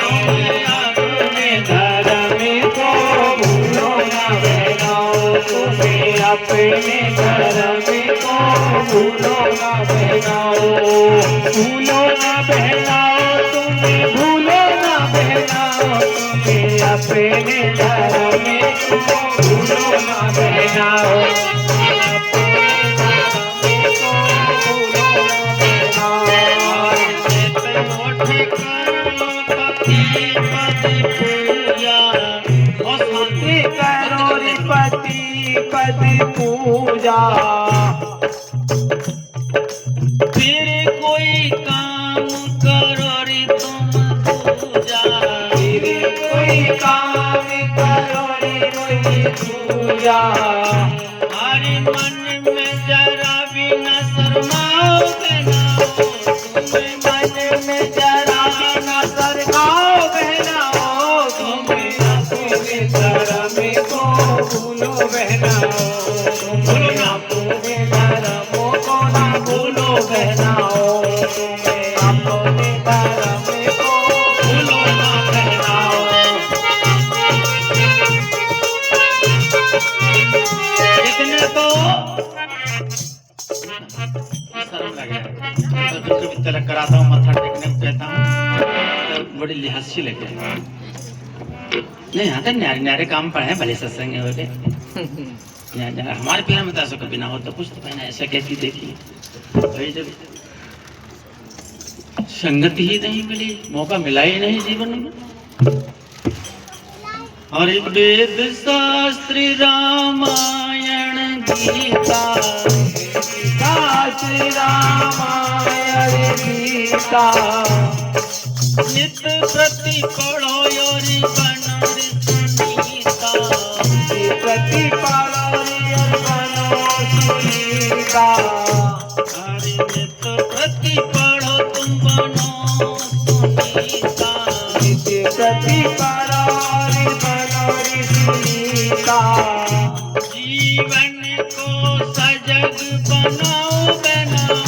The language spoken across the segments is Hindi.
अपने धर्म को भूलो ना बहनों, तुम्हें अपने धर्म को भूलो ना बहनों, भूलो ना बहनों, तुम्हें भूलो ना बहनों, तुम्हें अपने धर्म को भूलो ना बहनों। पद पूजा फिर कोई काम करो रे तुम पूजा, फिर कोई काम करो रे पूजा, हमारे मन में जरा भी न शर्माओ बहनाओ, तुम्हें मन में जरा भी न शर्माओ बहनाओ, तुम्हें अपने धर्म को भूलो बहनाओ, तुम्हें अपने धर्मों को ना भूलो बहनाओ, तुम्हें अपने धर्म को भूलो ना बहनाओ। इतने तो शर्म लगे, तो तिलक कराता हूँ, मत्था टेकने को कहता हूँ तो बड़ी लिहासी लगे। नहीं यहाँ तक न्यारे न्यारे काम पर है, भले सत्संग हो गए हमारे प्यार में तो ऐसा कभी ना हो, तो कुछ तो पहना ऐसा कहती देखिए भाई, जब संगति ही नहीं मिली, मौका मिला ही नहीं जीवन में। और वेद शास्त्र रामायण गीता, शास्त्र रामायण गीता, नित प्रति पढ़ो योरी बनो सुनीता, प्रति पढ़ो योरी बनो सुनीता, हरि नित प्रति पढ़ो तुम बनो सुनीता, नित प्रति पढ़ो हरि बनो सुनीता, जीवन को सजग बनाओ बनाओ,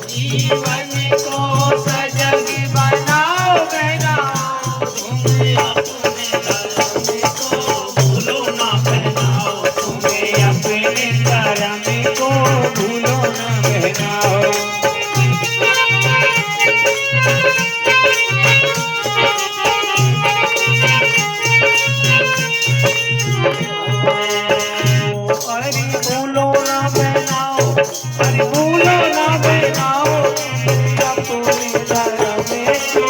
जीवन को सजग बनाओ बनाओ, तुम्हें अपने धर्म को भूलो ना बहनाओ, तुम्हें अपने धर्म को भूलो ना बहनाओ। अरे भूलो ना बहनाओ, अरे भूलो ना बहनाओ, अपने धर्म को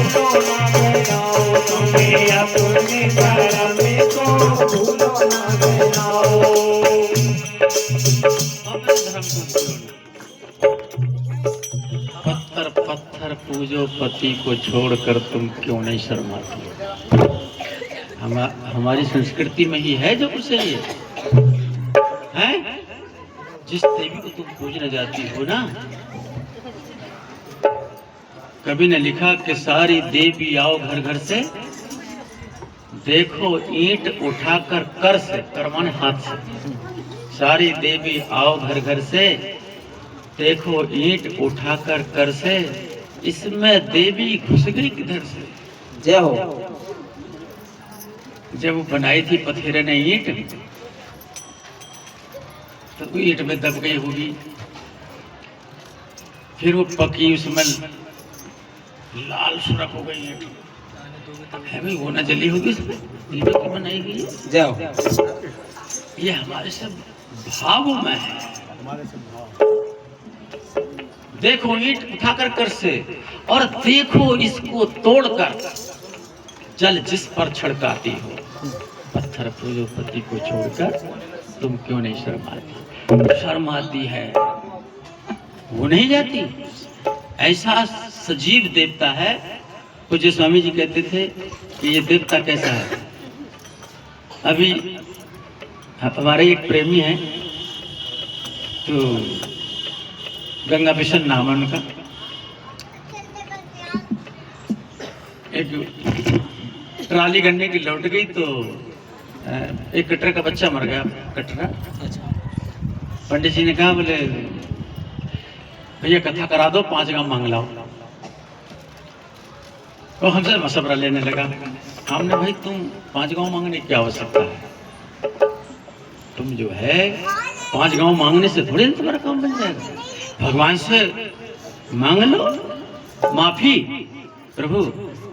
भूलो ना बहनाओ, तुम्हें अपने धर्म को भूलो ना बहनाओ। पत्थर पत्थर पूजो पति को छोड़कर तुम क्यों नहीं शर्माती। हमारी संस्कृति में ही है जो कुछ है, जिस देवी को तुम पूजने जाती हो ना, कभी ने लिखा कि सारी देवी आओ घर घर से, देखो ईंट उठाकर कर से, कर माने हाथ से, सारी देवी आओ घर घर से, देखो ईंट उठाकर कर से, इसमें देवी घुस गई किधर से। जय हो। जब वो बनाई थी पथेरे ने ईंट, तो ईंट में दब गई होगी, फिर वो पकी, उसमें लाल सुरख हो गई ईंट है भाई, वो न जली होगी, इसमें की बनाई गई है। जाओ, ये हमारे सब भावों में है। देखो ईंट उठाकर कर से, और देखो इसको तोड़कर जल जिस पर छिड़काती हो। पत्थर पूजो पति को छोड़कर तुम क्यों नहीं शर्माती। शर्म आती है, वो नहीं जाती। ऐसा सजीव देवता है। पूज्य स्वामी जी कहते थे कि ये देवता कैसा है। अभी हमारे एक प्रेमी हैं, तो गंगा बिशन नाम है उनका। एक ट्राली गन्ने की लौट गई, तो एक कटरा का बच्चा मर गया। कटरा, पंडित जी ने कहा बोले भैया कथा करा दो, 5 गांव मांग लाओ। वो हमसे मशवरा लेने लगा। हमने भाई तुम 5 गांव मांगने की क्या आवश्यकता है, तुम जो है 5 गांव मांगने से थोड़ी ना तुम्हारा काम बन जाएगा। भगवान से मांग लो माफी, प्रभु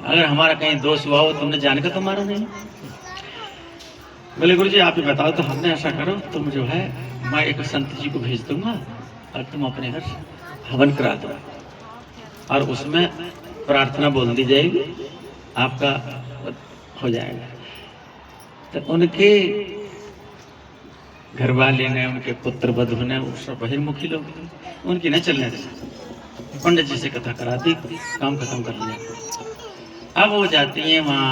अगर हमारा कहीं दोष हुआ हो तुमने जाने का तो मारा नहीं। बोले गुरु जी आप ही बताओ। तो हमने ऐसा करो, तुम जो है मैं एक संत जी को भेज दूंगा और तुम अपने घर हवन करा दो और उसमें प्रार्थना बोल दी जाएगी, आपका हो जाएगा। तो उनके घर वाले ने, उनके पुत्र वधु ने, सब बहिर्मुखी लोग उनकी न चलने थे। पंडित जी से कथा करा दी, काम खत्म कर लिया। अब वो जाती हैं वहाँ,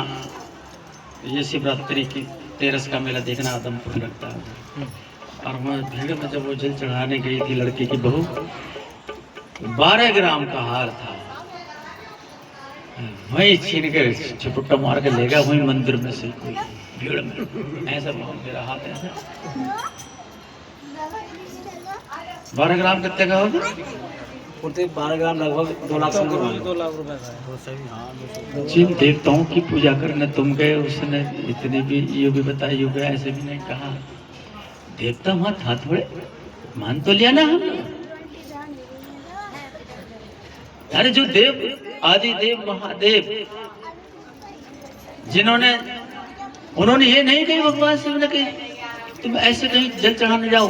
ये शिवरात्रि की तेरस का मेला देखना आदमपुर लगता है। और वहाँ भीड़ में जब वो जल चढ़ाने गई थी लड़के की बहू, 12 ग्राम का हार था, वही छीन कर छपुट्टा मार के ले गया वही मंदिर में से भीड़ में। ऐसा मेरा हाथ ऐसा 12 ग्राम कितने का होगा? 12 ग्राम लगभग 2 लाख रुपए का। जिन देवताओं की पूजा करने तुम गए उसने इतने भी ये भी बताया योग ऐसे भी नहीं कहा। देवता वहां था थोड़े, मान तो लिया ना हम। अरे जो देव आदि देव महादेव जिन्होंने, उन्होंने ये नहीं कही भगवान शिव ने कि तुम ऐसे कहीं जल चढ़ाने जाओ।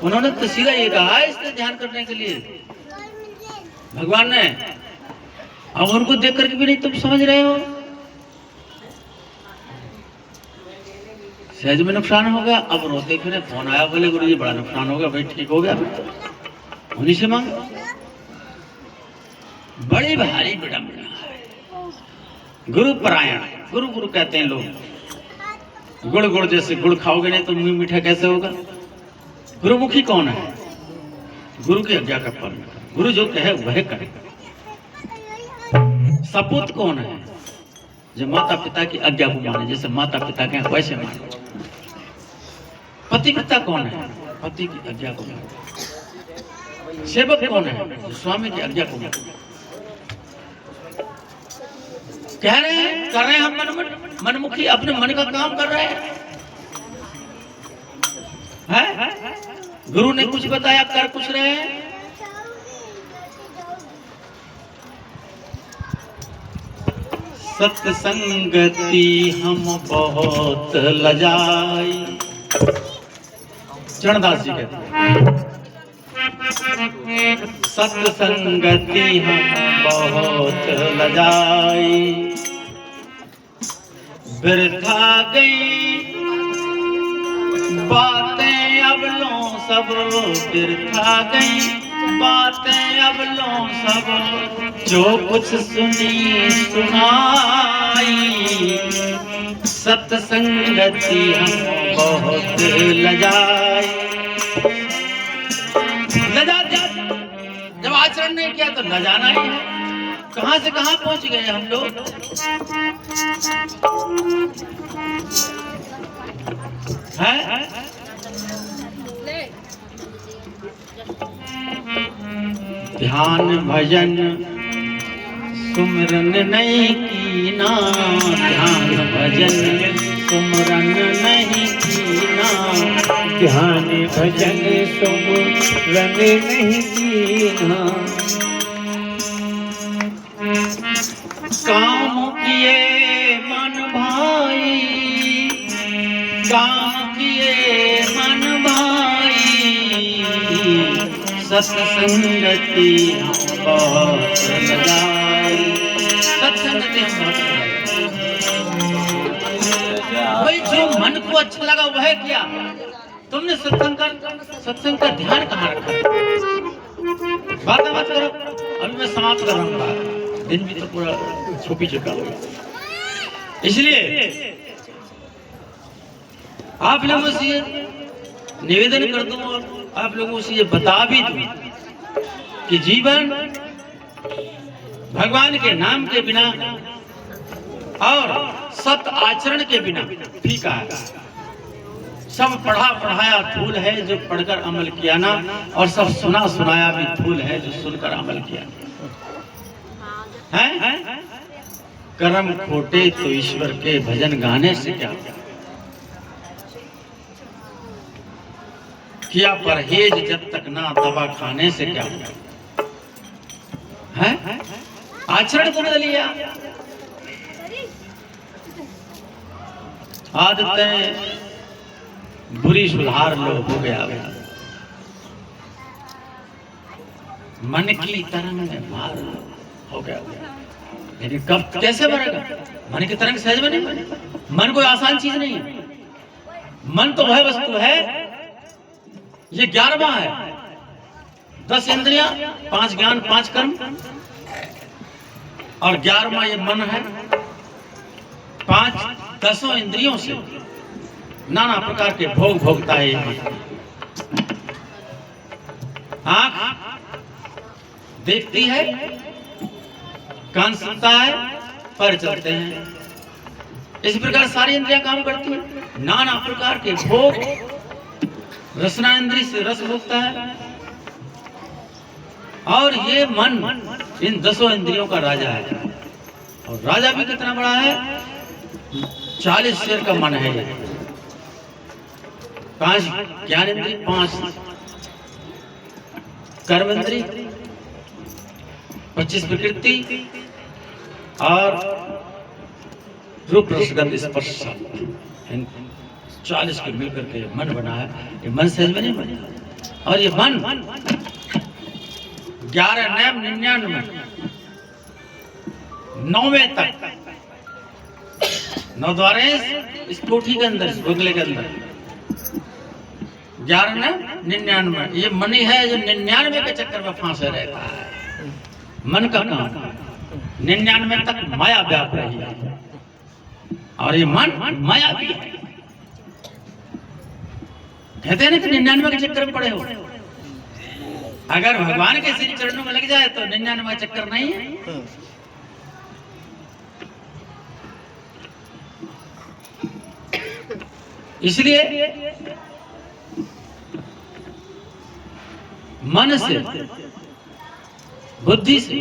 उन्होंने तो सीधा ये कहा इससे ध्यान करने के लिए भगवान ने। अब उनको देख करके भी नहीं तुम समझ रहे हो, सहज में नुकसान हो गया। अब रोते फिर फोन आया, बोले गुरु जी बड़ा नुकसान हो गया। भाई ठीक हो गया, उन्हीं से मांगो। बड़ी भारी विडंबना है। गुरु परायण, गुरु गुरु कहते हैं लोग। गुड़ गुड़ जैसे गुड़ खाओगे नहीं तो मुंह मीठा कैसे होगा? गुरुमुखी कौन है? गुरु की आज्ञा का पालन करे, गुरु जो कहे वह करे। सपूत कौन है? जो माता पिता की आज्ञा को माने, जैसे माता पिता के वैसे माने। पति पिता कौन है? पति की आज्ञा को माने। सेवक कौन है? जो स्वामी की आज्ञा को माने। कह रहे हैं कर रहे हैं हम मनमुखी, अपने मन का काम कर रहे हैं। गुरु ने कुछ बताया, कर कुछ रहे हैं। सत्संगति हम बहुत लजाई, चरणदास जी कहते हैं। सत्संगति हम बहुत लजाई, बिरथा गई बातें अब लो सब, बिरथा गई बातें अब लो सब, जो कुछ सुनी सुनाई। सत्संगति हम बहुत लजाई, लजा जब आचरण नहीं किया तो लजाना ही है। कहां से कहां पहुंच गए हम लोग। ध्यान भजन सुमरन नहीं कीना, ध्यान भजन सुमरन नहीं कीना, ध्यान भजन सुमरन नहीं कीना। काम किए मन भाई, काम किए मन भाई, सत्संगति बहुत लगाई। सत्संगति भाई जो मन को अच्छा लगा वह किया। तुमने सत्संग का ध्यान कहाँ रखा? बात करो, अभी मैं समाप्त कर रहा हूँ। दिन भी तो पूरा छुपी चुका होगा। इसलिए आप लोगों से ये निवेदन कर दूं और आप लोगों से ये बता भी दूं कि जीवन भगवान के नाम के बिना और सत आचरण के बिना फीका है। सब पढ़ा पढ़ाया धूल है जो पढ़कर अमल किया ना, और सब सुना सुनाया भी धूल है जो सुनकर अमल किया है। कर्म खोटे तो ईश्वर के भजन गाने से क्या होगा? किया परहेज जब तक ना दवा खाने से क्या होगा? है आचरण को बदल लिया, आदतें बुरी सुधार लो, हो गया मन की तरंग में मार लो, हो गया। लेकिन कब कैसे भरेगा? मन की तरंग सहज में नहीं बनेगा। मन कोई आसान चीज नहीं है। मन तो वह वस्तु है, ये 11वां है। 10 इंद्रियां, 5 ज्ञान, 5 कर्म, और 11वां ये मन है। 10 इंद्रियों से नाना प्रकार के भोग भोगता है ये मन। आंख देखती है, कान सुनता है, पैर चलते हैं। इस प्रकार सारी इंद्रियां काम करती हैं। नाना प्रकार के भोग, रसना इंद्रिय से रस भोगता है। और ये मन इन 10 इंद्रियों का राजा है। और राजा भी कितना बड़ा है? 40 शेर का मन है। 5 ज्ञान इंद्रिय, 5 कर्म इंद्रिय, 25 प्रकृति और रूप रसगंध स्पर्श, 40 के मिलकर के मन बना है। ये मन सहज में नहीं बना। और ये मन 11 नैम 99 9वें तक 9 द्वारे इस कोठी के अंदर, इस बंगले के अंदर 11 नैम 99 ये मन ही है जो 99 के चक्कर में फांसे रहता है। मन का काम 99 तक माया व्याप रही है। और ये मन माया भी है। कहते हैं ना कि 99 के चक्कर में पड़े हो। अगर भगवान के श्री चरणों में लग जाए तो 99 चक्कर नहीं है। इसलिए मन से, बुद्धि से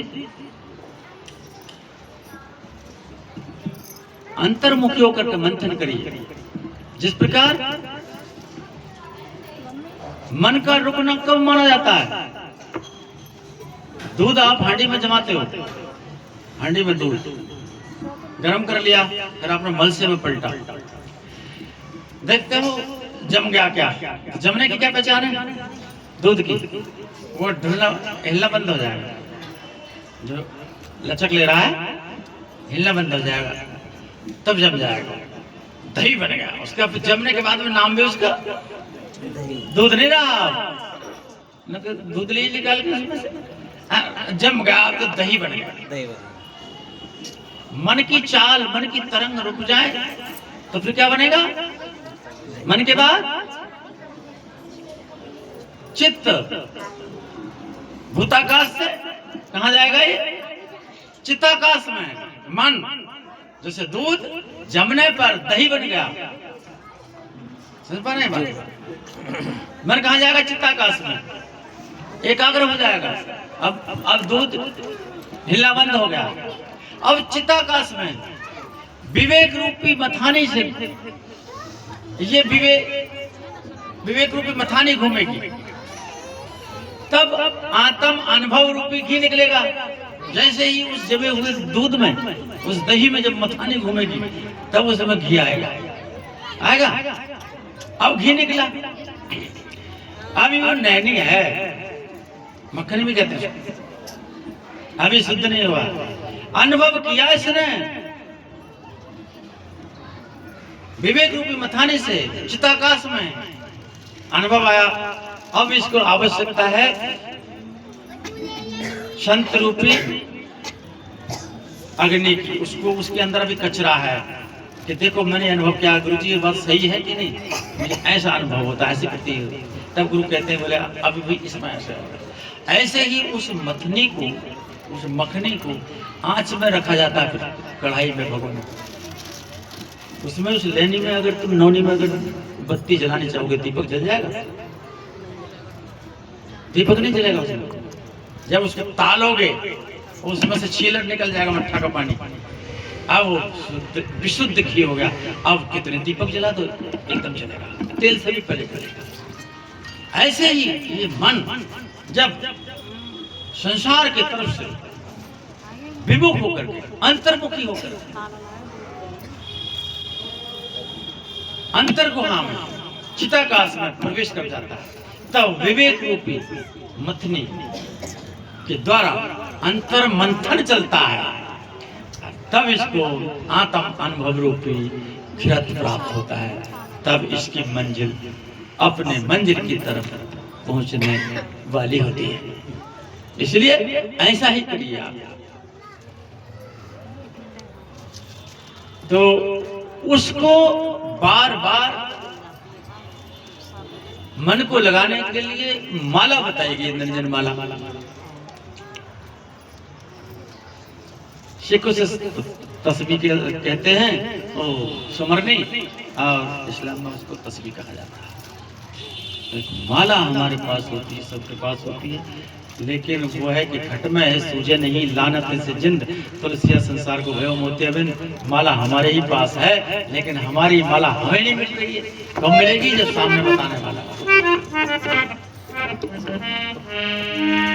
अंतर्मुखी होकर के मंथन करिए। जिस प्रकार मन का रुकना कब माना जाता है? दूध आप हांडी में जमाते हो, हांडी में दूध गरम कर लिया, फिर आपने मलसे में पलटा, देखते हो जम गया। क्या जमने की क्या पहचान है? दूध की वो हिलना बंद हो जाएगा। जो लचक ले रहा है हिलना बंद हो जाएगा, तब जम जाएगा, दही बन गया। उसका जमने के बाद में नाम भी उसका दूध नहीं रहा, दूध ले निकाल के उसमें से जम गया तो दही बन गया। मन की चाल, मन की तरंग रुक जाए तो फिर क्या बनेगा? मन के बाद चित्त, भूताकाश से कहां जाएगा? ये चित्ताकाश में मन। जैसे दूध जमने पर दही बन गया, समझ पा रहे हैं बात? मन कहां जाएगा? चित्ताकाश में, एकाग्र हो जाएगा। अब दूध हिलना बंद हो गया। अब चित्ताकाश में विवेक रूपी मथानी से ये विवेक रूपी मथानी घूमेगी, तब आत्म अनुभव रूपी घी निकलेगा। जैसे ही उस जमे हुए दूध में, उस दही में जब मथानी घूमेगी, तब उस समय घी आएगा। अब घी निकला, अभी वो नैनी है, मक्खन भी कहते हैं, अभी शुद्ध नहीं हुआ। अनुभव किया इसने विवेक रूपी मथानी से, चित्ताकाश में अनुभव आया। अब इसको आवश्यकता है संत रूपी अग्नि की। उसको, उसके अंदर अभी कचरा है कि देखो मैंने अनुभव किया, गुरु जी ये बात सही है कि नहीं, मुझे ऐसा अनुभव होता है, ऐसी प्रति। तब गुरु कहते हैं, बोले अभी भी इसमें ऐसा है। ऐसे ही उस मथनी को, उस मखनी को आंच में रखा जाता है, कढ़ाई में, भगवान उसमें, उस लेनी में अगर तुम नौनी में अगर बत्ती जलानी चाहोगे, दीपक जल जाएगा? दीपक नहीं जलेगा उसमें। जब उसको तालोगे उसमें से छीलर निकल जाएगा, मट्ठा का पानी। अब वो विशुद्ध घी हो गया। अब कितने दीपक जला दो, एकदम चलेगा, तेल से भी पहले चलेगा। ऐसे ही ये मन जब संसार की तरफ से विमुख होकर के, अंतर्मुखी होकर अंतर्गुहा में, चिताकाश में प्रवेश कर जाता है, तब विवेक रूपी मथनी के द्वारा अंतर मंथन चलता है, तब इसको आत्म अनुभव रूपी क्षरत प्राप्त होता है। तब इसकी मंजिल अपने मंजिल की तरफ पहुंचने वाली होती है। इसलिए ऐसा ही करिए आप। तो उसको बार बार मन को लगाने के लिए माला बताएगी, निरंजन माला। सिखों से तस्बीह कहते हैं, वो सुमरनी, और इस्लाम में उसको तस्बीह कहा जाता है। एक माला हमारे पास होती है, सबके पास होती है, लेकिन वो है कि खट में है सूझे नहीं, लानत से जिंद, तुलसिया संसार को भयो मोती अबिंद। माला हमारे ही पास है, लेकिन हमारी माला हमें नहीं मिल रही है। कब मिलेगी? जब सामने बताने वाला